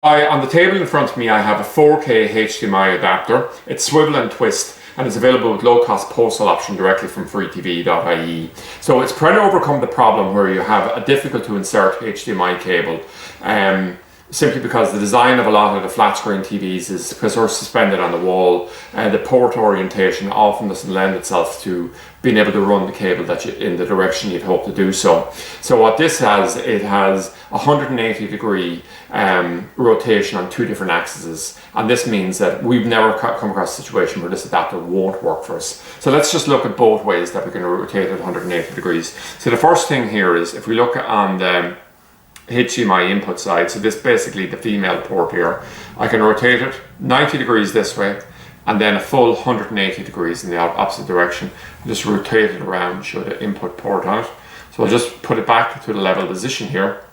On the table in front of me, I have a 4K HDMI adapter. It's swivel and twist, and it's available with low-cost postal option directly from freetv.ie. So it's trying to overcome the problem where you have a difficult to insert HDMI cable, simply because the design of a lot of the flat screen TVs is because they're suspended on the wall, and the port orientation often doesn't lend itself to being able to run the cable that you in the direction you'd hope to do so. So what this has, it has 180-degree rotation on 2 different axes, and this means that we've never come across a situation where this adapter won't work for us. So let's just look at both ways that we can rotate it 180 degrees. So the first thing here is, if we look on the HDMI input side, so this basically the female port here, I can rotate it 90 degrees this way and then a full 180 degrees in the opposite direction. Just rotate it around, show the input port on it. So I'll just put it back to the level position here.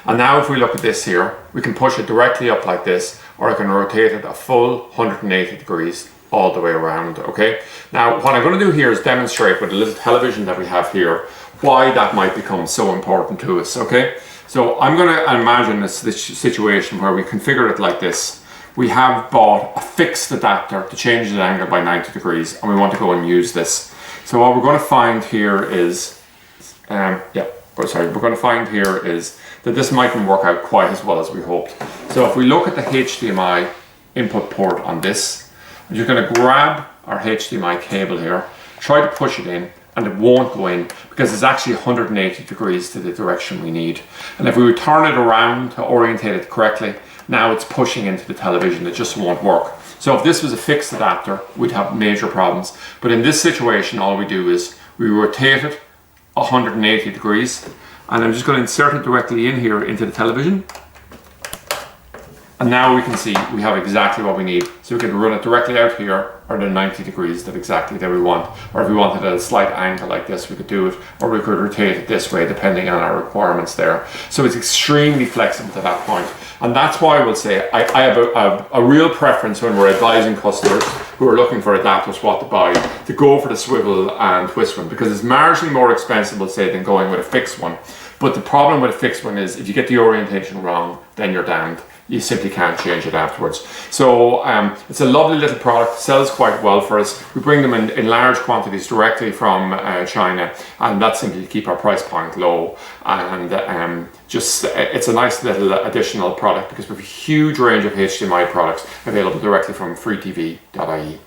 And now if we look at this here, we can push it directly up like this, or I can rotate it a full 180 degrees all the way around, okay? Now what I'm going to do here is demonstrate with the little television that we have here why that might become so important to us, okay? So I'm going to imagine this situation where we configure it like this. We have bought a fixed adapter to change the angle by 90 degrees, and we want to go and use this. So what we're going to find here is, we're going to find here is that this mightn't work out quite as well as we hoped. So if we look at the HDMI input port on this, I'm just going to grab our HDMI cable here, try to push it in, and it won't go in because it's actually 180 degrees to the direction we need. And if we would turn it around to orientate it correctly, now it's pushing into the television. It just won't work. So if this was a fixed adapter, we'd have major problems. But in this situation, all we do is we rotate it 180 degrees, and I'm just going to insert it directly in here into the television. And now we can see we have exactly what we need. So we can run it directly out here, or the 90 degrees that we want. Or if we wanted a slight angle like this, we could do it, or we could rotate it this way depending on our requirements there. So it's extremely flexible to that point. And that's why I will say I have a real preference when we're advising customers who are looking for adapters what to buy, to go for the swivel and twist one, because it's marginally more expensive, we'll say, than going with a fixed one. But the problem with a fixed one is if you get the orientation wrong, then you're damned. You simply can't change it afterwards. So it's a lovely little product, sells quite well for us. We bring them in large quantities directly from China, and that's simply to keep our price point low. And it's a nice little additional product because we have a huge range of HDMI products available directly from freetv.ie.